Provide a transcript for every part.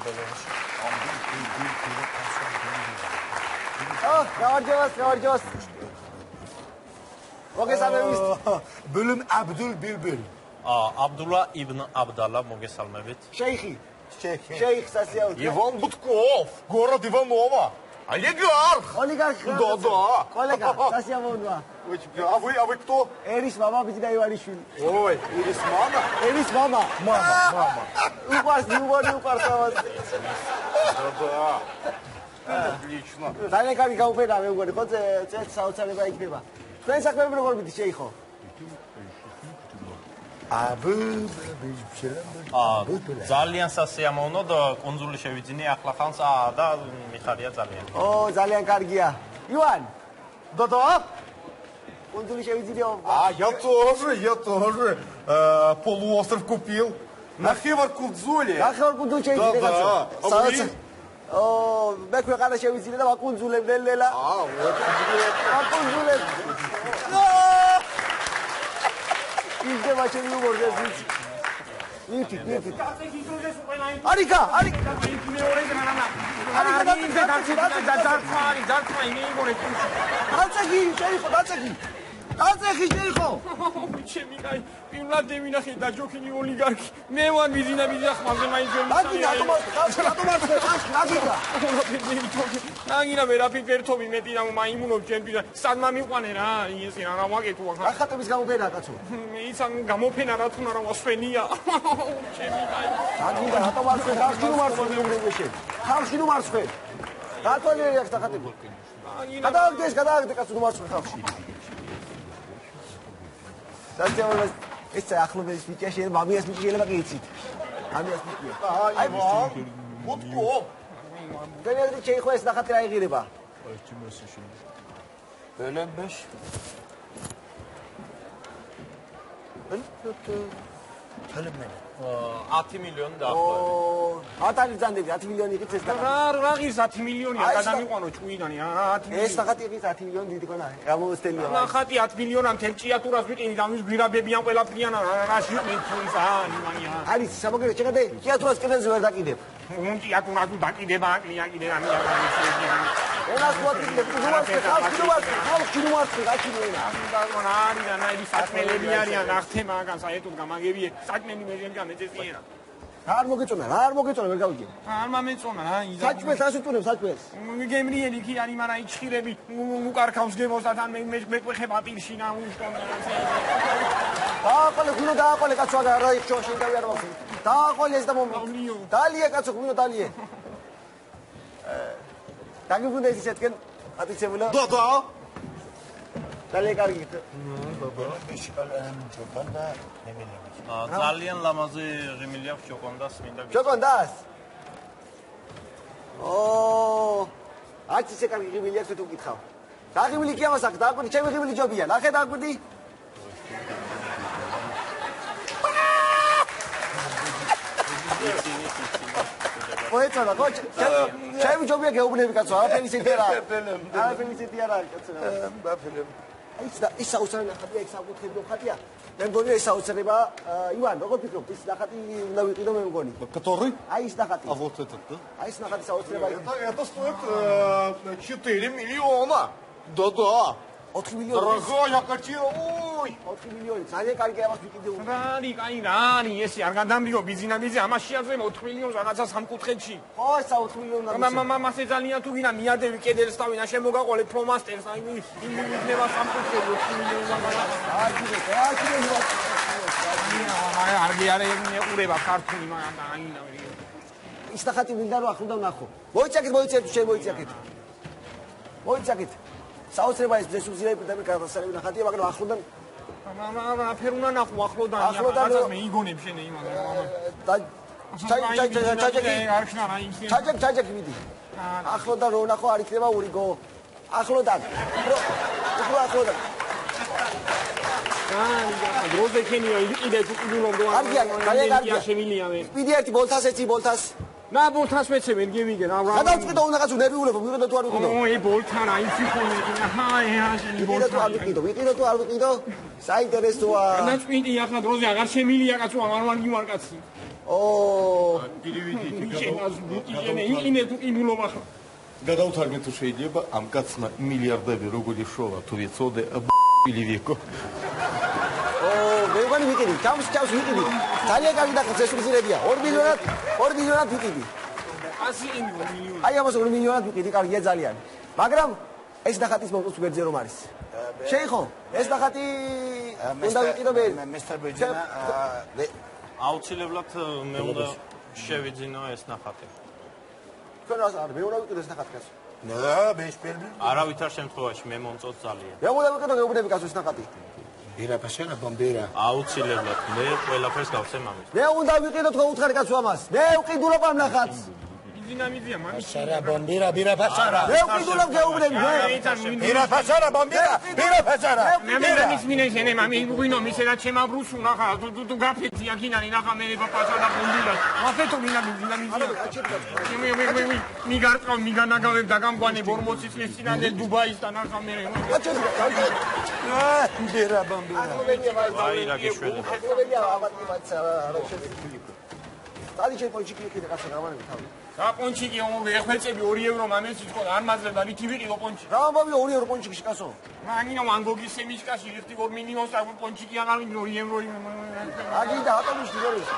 ბელოში. გავარჯევას. მოგესალმებით. ბულუმ აბდულ ბილბილ. აბდულა იბნ აბდალა მოგესალმებით. შეიხი. შეიხ სასიაუთ. ივან ბუტკოვ, გოროდ ივანოვა. ოლიგარხი. Да. კოლეგა, სასიაუთია. А вы кто? ერის мама ბიძინა ივანიშვილი. Ой, Ирис мама? ერის мама. Мама. უყარს ამას. Да. Отлично. ძალიან კარგი გაუფერა მე მგონი, ხო წელს საოცარება იქნება. თქვენ საქმეები როგორ მიდით შეიხო? ძალიან სასიამოვნო და კონძული შევიძინე ახლა ხანს და მიხარია ძალიან. ძალიან კარგია. ივან, Да. კონძული შევიძინე. Я тоже полуостров купил. На Хевар-Кудзуле. ნახევარკუნძული შევიძინე კაცო. მე ქვეყანა შევიძინე და ვაკუნძულებ ნელ-ნელა. ვაკუნძულებ. ისდება ჩემი უმორზე ვიცი. მითი. არიკა. დაწეხი შეიხო. ჩემი კაი, პირველად დევინახე დაჯოქინი ოლიგარქი. მე ვარ მიზინა ხმაზე მაინც ვერ დაგიდა ნაგინა ვერაფერ ფერთობი მეტი რა მაიმუნობ ჩემთვის სადმა მიყვანე რა ის რა ვაკეთო ახლა ახატების გამოფენა კაცო მე იცან გამოფენა რა თუნა რა ვასვენია ჩემი კაი დაგიდა რატო ვარცხე ხალხი ნუ მარცხე რატო აქვს ახატები გადააგდე კაცო ნუ მარცხე ხალხი დასწავლეს ეს ახლობლის ბიჭია შეიძლება მამიას ბიჭი შეიძლება კი იცით ამიას ბიჭია აი ბუტკო დენელი შეიხო ეს ნახატი რა იღირება ბელემბეშ თელმენი 10 მილიონი დაახლოებით. ატარი ძანდები 10 მილიონი იყიც ეს რა ღირს 10 მილიონია გადამიყვანო ჭუიდანი 10 მილიონი. ეს ნახატი იყიც 10 მილიონი დიდი ქონა. გამოვსტელია. ნახატი 10 მილიონამ თელ ჭიატურას ვიყინი და მის გვირაბებიან ყველაფრიან რა შიყვენ თუნს იმანია. არის სამოგერე შეგადე ჭიატურას კიდეზე ვერ დაკიდებ. ჭიატურას დაკიდება აკლია კიდე ამია. ენას ვაკიდე ხალხი ნუ მარცხე გაჩინენა. არის და ნაირი საქმელები არიან ახთე მაგან საერთოდ გამაგებიე საქმენი მეჟენგან ეწესიერა. რა არ მოგეწონა ვერ გავიგე. არ მომეწონა რა იზა. საჭმელს ასუტუნებ საჭმელს. გემრიელი კი არის მაგრამ იჩხირები უკარქავს გემოს და თან მე ყვეხება პირში რა უშტომ დააყოლე კაცო რა იქ შევიდავი არ ვახსენე. დააყოლე ეს და მომიო. დალია კაცო ხმინო დალია. დაგიბრუნდა ის შეთკენ ატიცებულა. Да. დალია კარგი. ძალიან ლამაზი ღიმილი აქვს ჩოკონდას მინდა. ჩოკონდას? აჩი შეკარგი ღიმილი აქვს თუ გითხავ. რა ღიმილი კი ამას აქვს? დააკვირდი ჩემი ღიმილი ჯობია. ნახე დააკვირდი. მოეწონა ხო? ჩემი ჯობია გეუბნები კაცო, არაფერი ისეთი არა. არაფერი ისეთი არა კაცო. ბაფელებ. ის საოცარი ნახატია, ის საკუთხედო ხატია. მე მგონი ეს საოცრება, ივან, როგორ ფიქრობ, ის ნახატი უნდა ვიყიდო მე მგონი. Который? აი ის ნახატი. А вот этот, да? აი ის ნახატი საოცრება. Это стоит 4 миллиона. Да. 4 მილიონი. Дорогая картина. Ой. 4 მილიონი. ძალიან კარგი ამას ვიყიდე. რა არის ესე არ გადამრიგო ბიზნესზე ამას შეაძლევ 4 მილიონს რაღაცა სამკუთხედში. ხო, ეს 4 მილიონი და მასე ძალიან თუ გინდა მიადევი კედელს თავინა შემოგაყოლე ფლომასტერს აი იქნება სამკუთხედი 4 მილიონი არ მეყურება ქართული მაგრამ აინა ის ნახატი მინდა რომ ახლო და ვნახო. მოიცაკეთ. საოცრება ეს ძესუზირები პირდაპირ გადასარევი ნახატია, მაგრამ ახლოდან αφერ უნდა ნახო ახლოდან რაღაცას მე იგონებ შენ იმან ჩაჯეკი მიდი ახლოდან რო ნახო არ იქნება ურიგო ახლოდან დროზე ქენიო იყიდე თუ ყიდულობ კარგია შემილია მე პიდი ერთი ბოლთას ნა ბოლთას მეცე ვერ გევიგე რა გადავწყვიტო უნდა კაცო ნერვიულებ ვიყიდო თუ არ ვიყიდო ბოლთან აი ფიქონე ვიყიდო თუ არ ვიყიდო საინტერესოა ნაცვიდი ახლა დროზე აღარ შემილია კაცო არ ვარ გიმარ კაცი გადავთარგმნე თუ შეიძლება ამ კაცმა მილიარდები როგორი შოვა თუ ვიცოდე პილივიკო. მე ვგონი ვიკიდი, ჩავს ვიკიდი. ძალიან კარგი დახოცეს უზირებია. 2 მილიონად ვიკიდი. 100 მილიონი. აი ამას 2 მილიონად ვიკიდი, კარგია ძალიან. მაგრამ ეს ნახატის მომწონს გვერდზე რომ არის. შეიხო, ეს ნახატი უნდა ვიყიდო მე. აუცილებლად მე უნდა შევიძინო ეს ნახატი. თქვენ არ მე უნდა ვიყიდო ეს ნახატი კაცო. არავითარ შემთხვევაში მე მომწონს ძალიან. მე უნდა ვიყიდო გეუბნები კაცო ეს ნახატი. ბირა ფაშანა ბომბერა. აუცილებლად მე ყველაფერს გავცემ ამის. მე უნდა ვიყიდო თქვენ უთხარი კაცო ამას. მე ვყიდულობ ამ ნახატს. დინამიზია მამის. ფაშარა ბომბერა ბირა ფაშარა. მე ვყიდულობ გეუბნები მე. ბირა ფაშარა ბომბერა ბირა ფაშარა. მე მის მინეშენე მამი ვინო მისერა ჩემაბრუსუ ნახა თუ გაფეთი აქინანი ნახა მე ფაშარა ბომბერა. მაფეთო დინამიზია. მიგარტყავ მიგანაგავებ დაგამგვანე 40 წლის წინანდ დუბაისთან ნახა მე. ბირა ბომბერა. აი რა გიშველი. წალი შეფოჩი კიდე კაცო გამანები თავი. რა პონჩიკი ეხმეწები 2 ევრო მამეს იცქო არ მაძლევდა რითი ვიყიდო პონჩი. რა ამბავი 2 ევრო პონჩიკში კაცო. მანინა ვანგოგის სემიშკაში ერთი 2 მინიმუმს არ პონჩიკი აღარ 2 ევრო. აგიდა ატომში როის.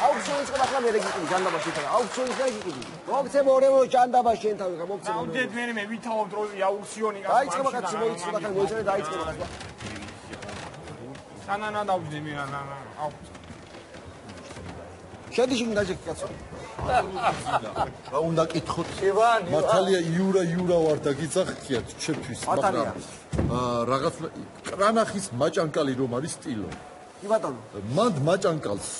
აუქციონის ყველა მე რეგიტი ჯანდაბაში ხარ. აუქციონის რეგიტი. მოგცემ 2 ევრო ჯანდაბაში შენ თავი გამოგცემ. აუდეთ მე ვითაობ დროზე აუქციონი გასა. დაიწყება კაცო მოიწვა და მოიწვა დაიწყება კაცო. სანანა დავდე მე რა შედიში უნდა ჯეკი კაცო. რა უნდა კითხოთ? მართალია იურა ვარ და გიძახქიათ ჩემთვის, მაგრამ რაღაც კრანახის მაჭანკალი რომ არის სტილო. კი ბატონო. მანდ მაჭანკალს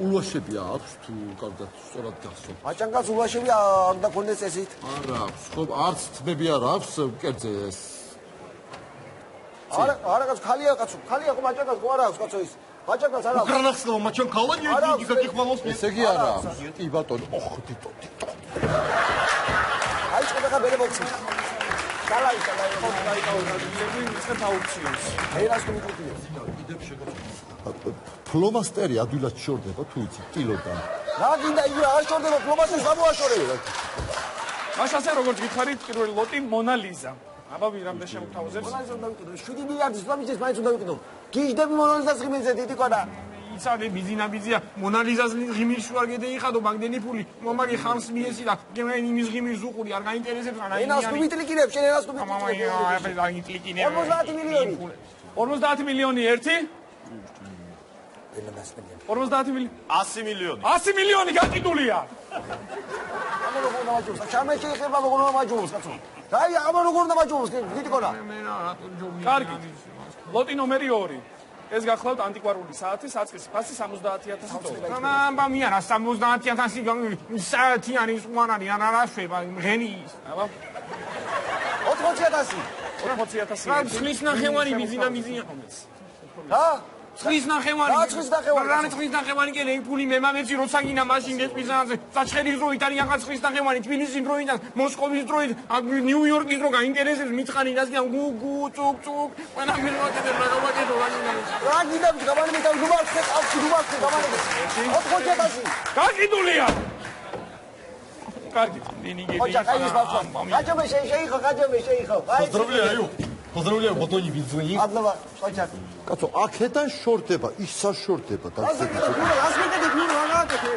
ულვაშები აქვს თუ კარგად სწორად გახსოვთ? მაჭანკალს ულვაშები არ უნდა ქონდეს წესით. არა აქვს, ხო, არც თმები არ აქვს კერძე ეს. არა კაცო, ხალია კაცო, ხალია ხო მაჭანკალს ხო არ აქვს კაცო ის. მაჭანკალს არ აქვს. კრანახსა მაჭანკალა იგი გაკიხვალოს. ესე იგი არა აქვს. კი ბატონო, ოხ თითო. აი წოდა ბერე მოხსი. დალაი. ერას კომიტეტია. ფლომასტერი ადვილად შორდება თუ იცი კილოდან. რა გინდა იგი არ შორდება ფლომასტერს გამოაშორე. მაშასე როგორც გითხარით პირველი ლოტი მონალიზა. აბავი რამდენ შემოთავაზებს? მონალიზა უნდა ვიყიდო. 7 მილიარდის ფლომასტერს მაინც უნდა ვიყიდო. გიჟდები მონალიზას ღიმილზე დიდი ყოდა. იცადე ბიზინაბიზია მონალიზას ღიმილს ვარ გედეიხადო მაგდენი ფული მომაგი ხანს მიესი და გემენ იმის ღიმილს უყური არ გაინტერესებს რა ენას კუბიტლიკინებ შენ ენას კუბიტლიკინებ. მამა აი ტლიკინებ 50 მილიონი 50 მილიონი ერთი 50 მილიონი 100 მილიონი 100 მილიონი გაკიდულია ამა როგორ დამაჯობს ჩამე შეიძლება როგორ დამაჯობს კაცო დაი ამა როგორ დამაჯობს დიდი ყოდა მე რა რატო ჯობია კარგი ლოტი ნომერი 2 ეს გახლავთ ანტიკვარული საათი საწყისი ფასი 70000 დოლარი. ამბა მე არა 70000 საათი არის უანარი არა შვება ღენი ის. აბა 40000 40000. რა ხლის ნახევარი ბიზინამიზია ხომეც. რა? ხლის ნახევარი. რა ხლის ნახევარი? რა ხლის ნახევარი კენ ეს ფული მე მამეცი როცა გინა მაშინ გესპიზანზე. საჩხერის დრო იტალია ხაც ხლის ნახევარი თბილისის დრო იტალია მოსკოვის დრო ნიუ-იორკის დრო გაინტერესებს მითხარი ნასკიან გუ წუկ ყველა მილვაკეთე რა გავაკეთო რა გინდა გამანე მე თავი გუმარხე ყავში გუმარხე გამანე 40000 გაკიდულია კარგი დინიგი ოჯა კაის ბავშვი გაჯომე შეიხო გაჯომე შეიხო Поздравляю, батони бензин. Аднова, ოჯა კაცო, აქედან შორდება, ის საშორდება და ასე ასმეტები გულ რა გაკეთე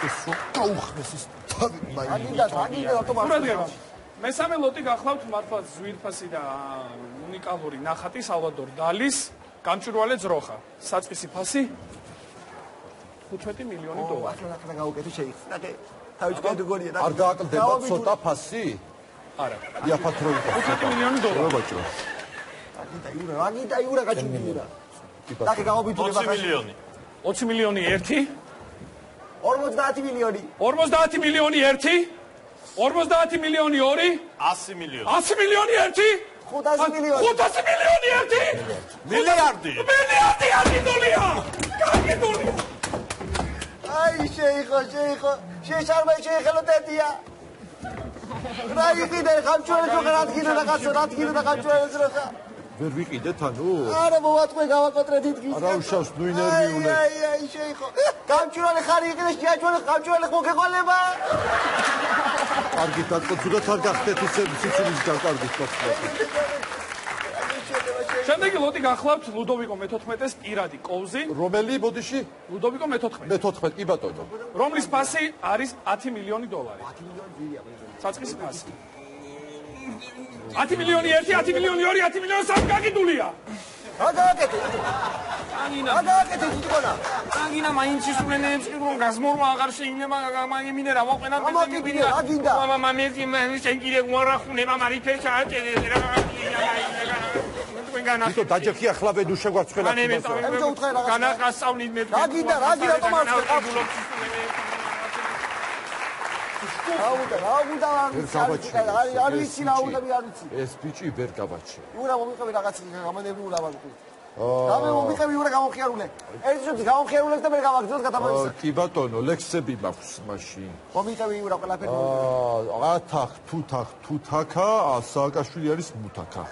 ეს გაუხმეს ის თავი აგინდა ავტომატურად მესამე ლოტი გახლავთ მართლა ზვირფასი და უნიკალური ნახატი სალვადორ დალის გამჭვირვალე ძროხა საწყისი ფასი 15 მილიონი დოლარი ახლა გაუკეთე შეიხო თავი კატეგორია და არ გააკლდება ცოტა ფასი? არა იაფათროი 15 მილიონი დოლარი ბაჭო აგინდა იურა გაჭირდა დაკე გამობიტულება 20 მილიონი 20 მილიონი ერთი 50 მილიონი 50 მილიონი ერთი 50 მილიონი ორი 100 მილიონი 100 მილიონი ერთი 500 მილიონი 500 მილიონი ერთი მილიარდი აგიდულია აგიდულია აი შეიხო შეშარმა შეიხელო დედია რა იყიდე გამჭვირვალე ძროხა რა თქინო და კაცო რა თქინო და გამჭვირვალე ძროხა ვერ ვიყიდეთ ანუ? არა მოვატყვე გავაკოტრე დიდგის. არა უშავს ნუ ინერვიულე. აი შეიხო. გამჭვირვალე ხარი იყიდე შეაჭვალე გამჭვირვალე მოგეყოლება. კარგი დაწოცუდა თან გახდეთ ისე სიცილის გაკარგეთ თქვა. შემდეგი ლოტი გახლავთ ლუდოვიკო მე-14-ის პირადი კოვზი. რომელი ბოდიში? ლუდოვიკო მე-14. მე-14 კი ბატონო. რომლის ფასი არის 10 მილიონი დოლარი. 10 მილიონი ძირია. საწყის ფასი. 10 მილიონი 1, 10 მილიონი 2, 10 მილიონი 3 გაკიდულია. აგაკეთე. აგინა. აგაკეთე თვითონა. აგინა მაინც ისურენებს რომ გაზმორვა აღარ შეინება მაგიმინე რა მოყენა ამაკიდე აგინდა. მამა მე შეგირე უარახუნება მარიფეშა აჭერე რა. თვითონ დაჯექი ახლა ვედუ შეგვარცხელა. ამჯერ უთხრე რაღაცა. განახასწავლით მე. აგინდა რატომ არ შეყავ? აუდა არ ვიცი რა უნდა მე არ ვიცი. ეს ბიჭი ვერ გავაჩი. ურა მომიყევი რაღაცა გამანები ურა ვაგდი. გამე მომიყევი ურა გამომხიარულე. ერთი შოთი გამომხიარულებს და მე გავაგრძელოთ გადამაისა. კი ბატონო, ლექსები მაქვს მაშინ. მომიყევი ურა ყველაფერი. ათახ თუთაკა, სააკაშვილი არის მუთაკა.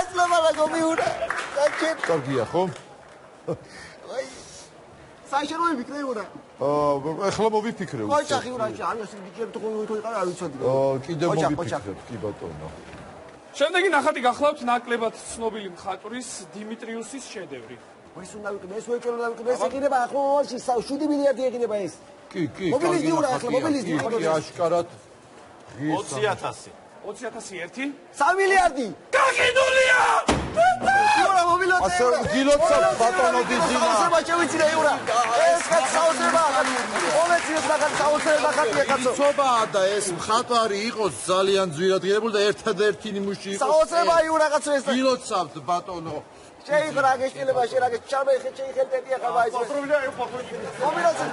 ეს ლამალა გომიურა. გაჩეთ. კარგია ხო? აი. საერთოდ ვიფიქრე ურა. ეხლა მოვიფიქრე უცებ. ოჯახი ურა, ანუ ეს ბიჭები თუ ყოლა არ ვიცოდი. კიდევ მოვიფიქრებ, კი ბატონო. შემდეგი ნახატი გახლავთ ნაკლებად ცნობილი მხატვრის დიმიტრიუსის შედევრი. ეს უნდა ვიყიდე, ეს უეჭველი უნდა ვიყიდე, ეს იყიდება ახლობაში 7 მილიარდი იყიდება ეს. კი, მობილიზდი ურა ახლა, მობილიზდი. კი, აშკარად 20,000. 20,001. 3 მილიარდი. გაკიდულია! ურა მობილოზე. ასე გილოცავ ბატონო დიზინა. საოცრება შევიცინე ურა. ეს კაც საოცრება. ოლეციეს მაგარ საოცრება ხატია კაცო. ცობაა და ეს მხატვარი იყოს ძალიან ძვირადღირებული და ერთადერთი ნიმუში იყოს. საოცრება ურა კაცო ეს. გილოცავთ ბატონო. შეიხრა გეშტილება შერაგე ჩარბე შეიხელდები ახლა ვაიზ. მობილოზე.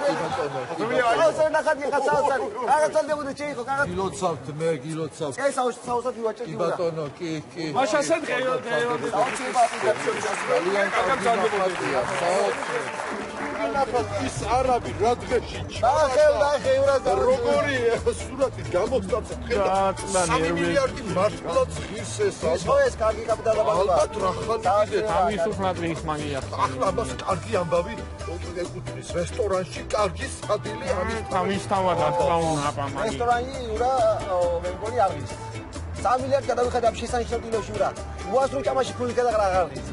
საოცრება ნახატია კაც საოცარი. რაღაცა დებოდი შეიხო კაც. გილოცავთ მე გილოცავთ. ეს საოცრად ვიუაჭერდი ურა. ბატონო კი. მაშასე დღეო. საოცრება ძალიან კარგია. ის არაბი რა დღეში ნახე ურა როგორი სურათი გამოსტაც ხედავ 3 მილიარდი მართლაც ღირს ეს ეს კარგი კაპიტალებია ალბათ რა ხალხი თავისუფლად ის მაგია. ახლა მას კარგი ამბავი ეკუთვნის რესტორანში კარგი სადილე არის თავისთავადაც კლაუნა მაგია. რესტორანი ურა მე მგონი არ ის 3 მილიარდი გადავიხადებ შესანიშნავ ურა უასრო ჭამაში ფული გადაღრა აღარ ის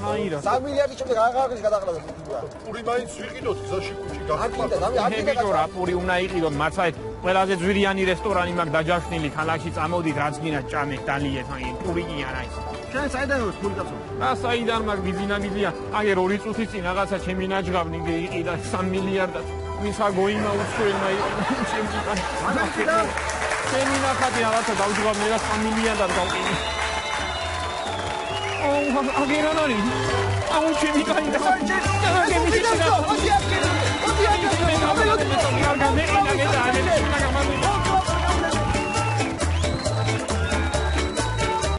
აირა 3 მილიარდი შემდეგ აღარ ის გადაღრა პური მაინც ვიყიდოთ გზაში კუჭი გახმართ აკიდა პური უნდა იყიდოთ მართლაც ყველაზე ძვირიანი რესტორანი მაგ დაჯავშნილი ქალაქში წამოდით რაც გინდა ჭამეთ დალიეთ აი პური კი არა ის შენ საიდან ვარ ფული კაცო რა საიდან მაგ ბიზინა აგერ 2 წუთის წინ რაღაცა ჩემი ნაჯგავნი იყიდა 3 მილიარდად ვინცა გოიმა უცხოელმა იყო ჩემი ნახატი რაღაცა დავჯგავნე და 3 მილიარდად გავყიდე აგერანარი აუ ჩემი კაი და